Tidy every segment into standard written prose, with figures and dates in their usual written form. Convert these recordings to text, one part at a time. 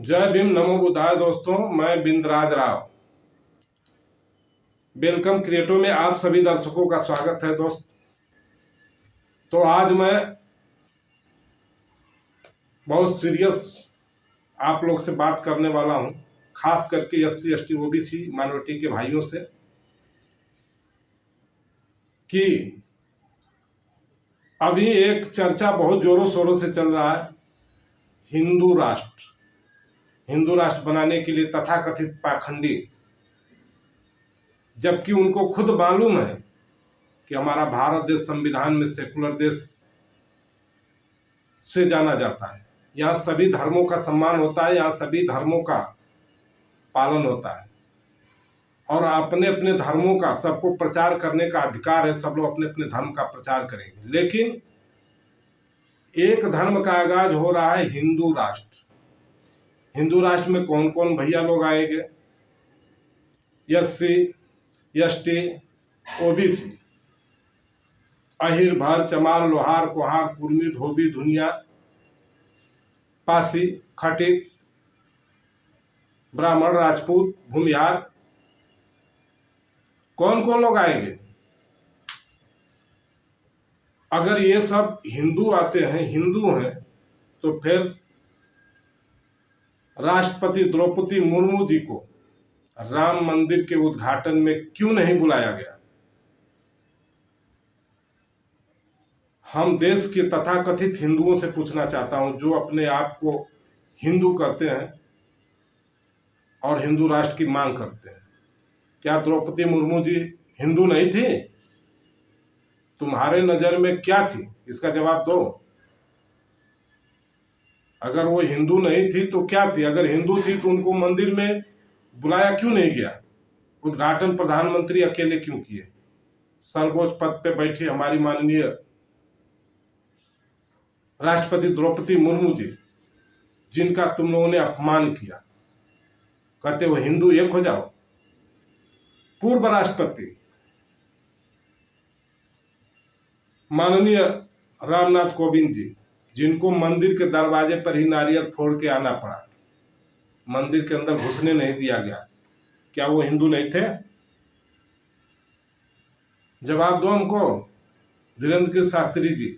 जय भीम, नमो बुद्धाय। दोस्तों, मैं बिंदराज राव वेलकम क्रिएटो में आप सभी दर्शकों का स्वागत है। दोस्त, तो आज मैं बहुत सीरियस आप लोग से बात करने वाला हूं, खास करके SC ST OBC माइनॉरिटी के भाइयों से, कि अभी एक चर्चा बहुत जोरों शोरों से चल रहा है हिंदू राष्ट्र बनाने के लिए तथाकथित पाखंडी, जबकि उनको खुद मालूम है कि हमारा भारत देश संविधान में सेकुलर देश से जाना जाता है। यहाँ सभी धर्मों का सम्मान होता है, यहाँ सभी धर्मों का पालन होता है और अपने अपने धर्मों का सबको प्रचार करने का अधिकार है। सब लोग अपने अपने धर्म का प्रचार करेंगे, लेकिन एक धर्म का आगाज हो रहा है हिंदू राष्ट्र। हिंदू राष्ट्र में कौन कौन भैया लोग आएंगे? SC ST OBC, अहिर भर चमार लोहार कुहार कुर्मी धोबी धुनिया पासी खटिक ब्राह्मण राजपूत भूमिहार, कौन कौन लोग आएंगे? अगर ये सब हिंदू आते हैं, हिंदू हैं, तो फिर राष्ट्रपति द्रौपदी मुर्मू जी को राम मंदिर के उद्घाटन में क्यों नहीं बुलाया गया? हम देश के तथाकथित हिंदुओं से पूछना चाहता हूं, जो अपने आप को हिंदू कहते हैं और हिंदू राष्ट्र की मांग करते हैं, क्या द्रौपदी मुर्मू जी हिंदू नहीं थी? तुम्हारे नजर में क्या थी? इसका जवाब दो। अगर वो हिंदू नहीं थी तो क्या थी? अगर हिंदू थी तो उनको मंदिर में बुलाया क्यों नहीं गया? उद्घाटन प्रधानमंत्री अकेले क्यों किए? सर्वोच्च पद पे बैठी हमारी माननीय राष्ट्रपति द्रौपदी मुर्मू जी, जिनका तुम लोगों ने अपमान किया, कहते हो हिंदू एक हो जाओ। पूर्व राष्ट्रपति माननीय रामनाथ कोविंद जी, जिनको मंदिर के दरवाजे पर ही नारियल फोड़ के आना पड़ा, मंदिर के अंदर घुसने नहीं दिया गया, क्या वो हिंदू नहीं थे? जवाब दो हमको। धीरेन्द्र कृष्ण शास्त्री जी,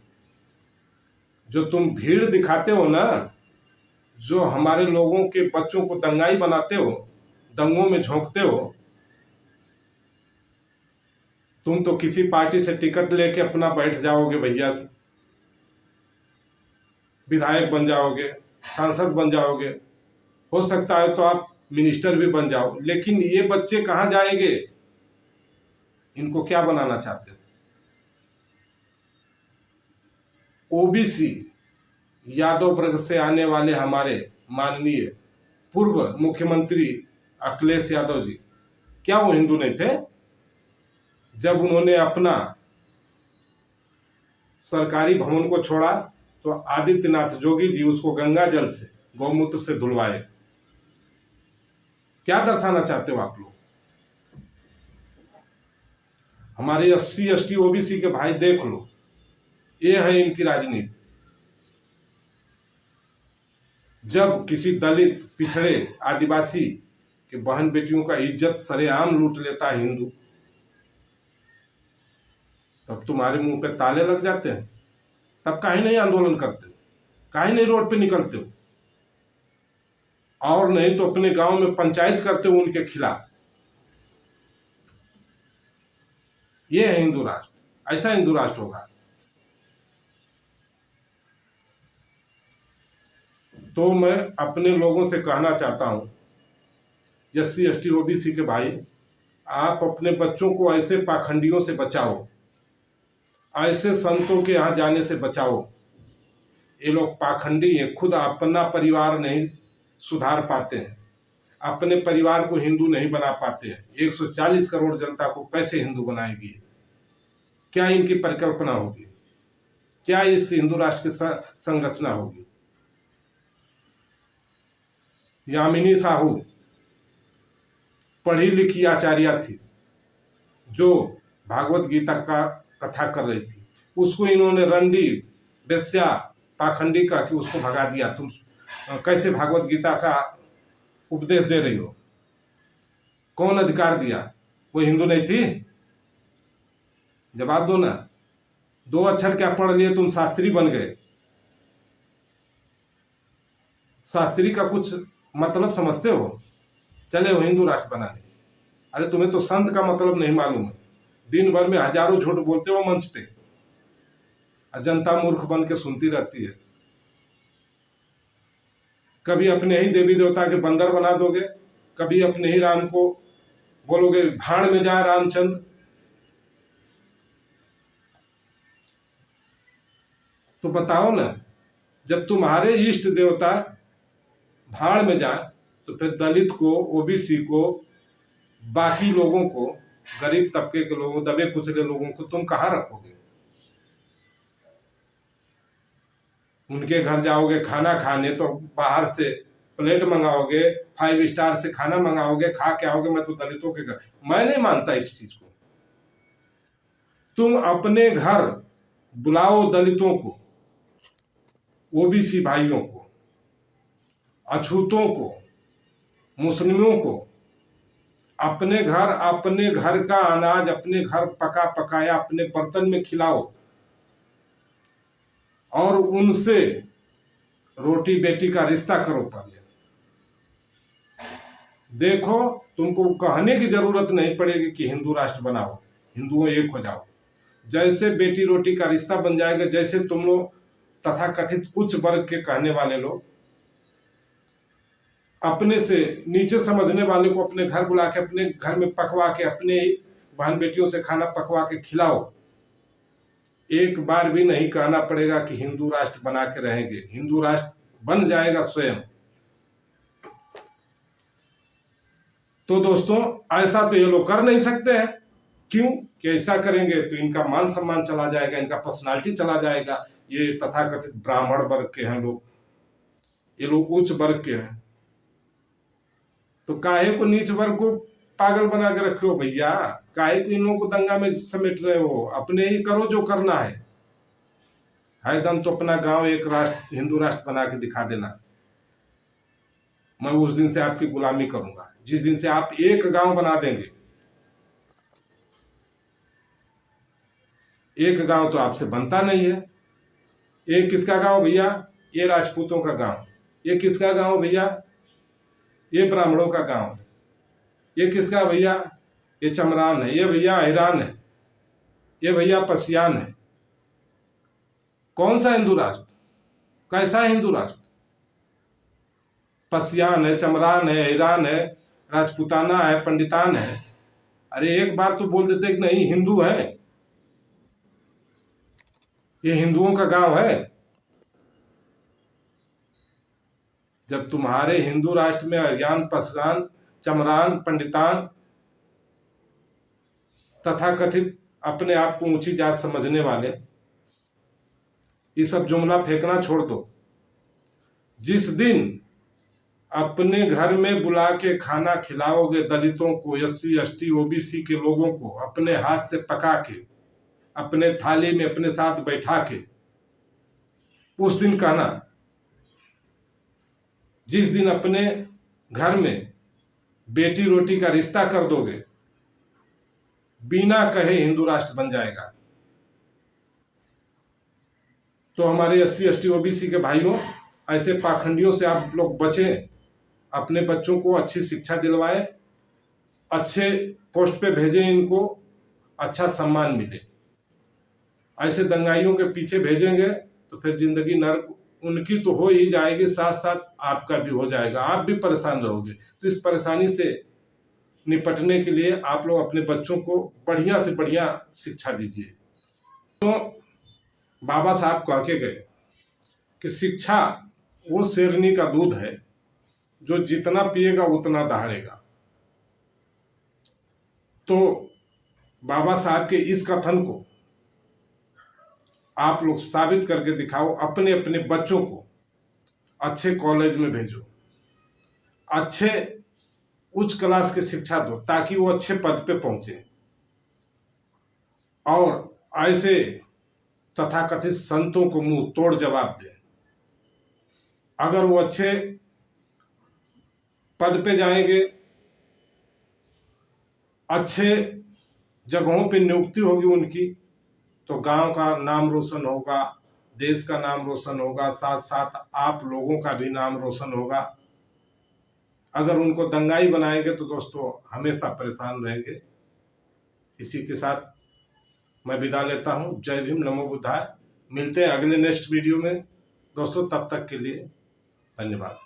जो तुम भीड़ दिखाते हो ना, जो हमारे लोगों के बच्चों को दंगाई बनाते हो, दंगों में झोंकते हो, तुम तो किसी पार्टी से टिकट लेके अपना बैठ जाओगे भैया, विधायक बन जाओगे, सांसद बन जाओगे, हो सकता है तो आप मिनिस्टर भी बन जाओ, लेकिन ये बच्चे कहां जाएंगे? इनको क्या बनाना चाहते हो? OBC यादव वर्ग से आने वाले हमारे माननीय पूर्व मुख्यमंत्री अखिलेश यादव जी, क्या वो हिंदू नहीं थे? जब उन्होंने अपना सरकारी भवन को छोड़ा तो आदित्यनाथ जोगी जी उसको गंगा जल से, गौमूत्र से धुलवाए। क्या दर्शाना चाहते हो आप लोग? हमारे SC ST OBC के भाई देख लो, ये है इनकी राजनीति। जब किसी दलित, पिछड़े, आदिवासी के बहन बेटियों का इज्जत सरेआम लूट लेता है हिंदू, तब तुम्हारे मुंह पे ताले लग जाते हैं। तब काहे नहीं आंदोलन करते हो? काहे नहीं रोड पे निकलते हो? और नहीं तो अपने गांव में पंचायत करते हो उनके खिलाफ। ये है हिंदू राष्ट्र, ऐसा हिंदू राष्ट्र होगा। तो मैं अपने लोगों से कहना चाहता हूं, SC ST OBC के भाई, आप अपने बच्चों को ऐसे पाखंडियों से बचाओ, ऐसे संतों के यहाँ जाने से बचाओ। ये लोग पाखंडी हैं, खुद अपना परिवार नहीं सुधार पाते हैं, अपने परिवार को हिंदू नहीं बना पाते हैं। 140 करोड़ जनता को कैसे हिंदू बनाएगी? क्या इनकी परिकल्पना होगी? क्या इस हिंदू राष्ट्र की संरचना होगी? यामिनी साहू पढ़ी लिखी आचार्य थी, जो भागवत गीता का कथा कर रही थी, उसको इन्होंने रंडी, वेश्या, पाखंडी का कि उसको भगा दिया। कैसे भागवत गीता का उपदेश दे रही हो? कौन अधिकार दिया? वो हिंदू नहीं थी? जवाब दो ना। 2 अक्षर क्या पढ़ लिए तुम, शास्त्री बन गए। शास्त्री का कुछ मतलब समझते हो? चले हो हिंदू राष्ट्र बनाने। अरे तुम्हें तो संत का मतलब नहीं मालूम है। दिन भर में हजारों झूठ बोलते हो मंच पे, जनता मूर्ख बन के सुनती रहती है। कभी अपने ही देवी देवता के बंदर बना दोगे, कभी अपने ही राम को बोलोगे भाड़ में जा रामचंद्र। तो बताओ ना, जब तुम्हारे इष्ट देवता भाड़ में जाए तो फिर दलित को, ओबीसी को, बाकी लोगों को, गरीब तबके के लोगों, दबे कुचले लोगों को तुम कहाँ रखोगे? उनके घर जाओगे खाना खाने तो बाहर से प्लेट मंगाओगे, 5 स्टार से खाना मंगाओगे, खा के आओगे मैं तो दलितों के घर। मैं नहीं मानता इस चीज को। तुम अपने घर बुलाओ दलितों को, ओबीसी भाइयों को, अछूतों को, मुस्लिमों को। अपने घर का अनाज अपने घर पका पकाया अपने बर्तन में खिलाओ और उनसे रोटी बेटी का रिश्ता करो। पहले देखो, तुमको कहने की जरूरत नहीं पड़ेगी कि हिंदू राष्ट्र बनाओ, हिंदुओं एक हो जाओ। जैसे बेटी रोटी का रिश्ता बन जाएगा, जैसे तुम लोग तथाकथित उच्च वर्ग के कहने वाले लोग अपने से नीचे समझने वाले को अपने घर बुला के अपने घर में पकवा के अपने बहन बेटियों से खाना पकवा के खिलाओ। एक बार भी नहीं कहना पड़ेगा कि हिंदू राष्ट्र बना के रहेंगे, हिंदू राष्ट्र बन जाएगा स्वयं। तो दोस्तों, ऐसा तो ये लोग कर नहीं सकते हैं। क्यों कि ऐसा करेंगे तो इनका मान सम्मान चला जाएगा, इनका पर्सनालिटी चला जाएगा। ये तथाकथित ब्राह्मण वर्ग के हैं लोग, ये लोग उच्च वर्ग के हैं, तो काहे को नीच वर्ग को पागल बना के रखे हो भैया? काहे को इन लोगों को दंगा में समेट रहे हो? अपने ही करो जो करना है दम तो अपना गांव एक राष्ट्र, हिंदू राष्ट्र बना के दिखा देना। मैं उस दिन से आपकी गुलामी करूंगा, जिस दिन से आप एक गांव बना देंगे। एक गांव तो आपसे बनता नहीं है। ये किसका गांव भैया? ये राजपूतों का गांव। ये किसका गांव भैया? ये ब्राह्मणों का गांव है। ये किसका भैया? ये चमरान है। ये भैया अहिरान है। ये भैया पसियान है। कौन सा हिंदू राष्ट्र? कैसा हिंदू राष्ट्र? पसियान है, चमरान है, अहिरान है, राजपूताना है, पंडितान है। अरे एक बार तो बोल देते कि नहीं हिंदू है, ये हिंदुओं का गांव है। जब तुम्हारे हिंदू राष्ट्र में अरियान, पसरान, चमरान, पंडितान, तथाकथित अपने आप को ऊंची जात समझने वाले, ये सब जुमला फेंकना छोड़ दो। जिस दिन अपने घर में बुला के खाना खिलाओगे दलितों को, SC ST OBC के लोगों को, अपने हाथ से पका के अपने थाली में अपने साथ बैठा के, उस दिन कहना। जिस दिन अपने घर में बेटी रोटी का रिश्ता कर दोगे, बिना कहे हिंदू राष्ट्र बन जाएगा। तो हमारे SC ST OBC के भाइयों, ऐसे पाखंडियों से आप लोग बचें। अपने बच्चों को अच्छी शिक्षा दिलवाएं, अच्छे पोस्ट पे भेजें, इनको अच्छा सम्मान मिले। ऐसे दंगाइयों के पीछे भेजेंगे तो फिर जिंदगी नर्क उनकी तो हो ही जाएगी, साथ साथ आपका भी हो जाएगा, आप भी परेशान रहोगे। तो इस परेशानी से निपटने के लिए आप लोग अपने बच्चों को बढ़िया से बढ़िया शिक्षा दीजिए। तो बाबा साहब कह के गए कि शिक्षा वो शेरनी का दूध है जो जितना पिएगा उतना दहाड़ेगा। तो बाबा साहब के इस कथन को आप लोग साबित करके दिखाओ। अपने अपने बच्चों को अच्छे कॉलेज में भेजो, अच्छे उच्च क्लास की शिक्षा दो, ताकि वो अच्छे पद पे पहुंचे और ऐसे तथाकथित संतों को मुंह तोड़ जवाब दें। अगर वो अच्छे पद पे जाएंगे, अच्छे जगहों पे नियुक्ति होगी उनकी, तो गांव का नाम रोशन होगा, देश का नाम रोशन होगा, साथ साथ आप लोगों का भी नाम रोशन होगा। अगर उनको दंगाई बनाएंगे तो दोस्तों हमेशा परेशान रहेंगे। इसी के साथ मैं विदा लेता हूँ। जय भीम, नमो बुद्धाय। मिलते हैं अगले नेक्स्ट वीडियो में दोस्तों, तब तक के लिए धन्यवाद।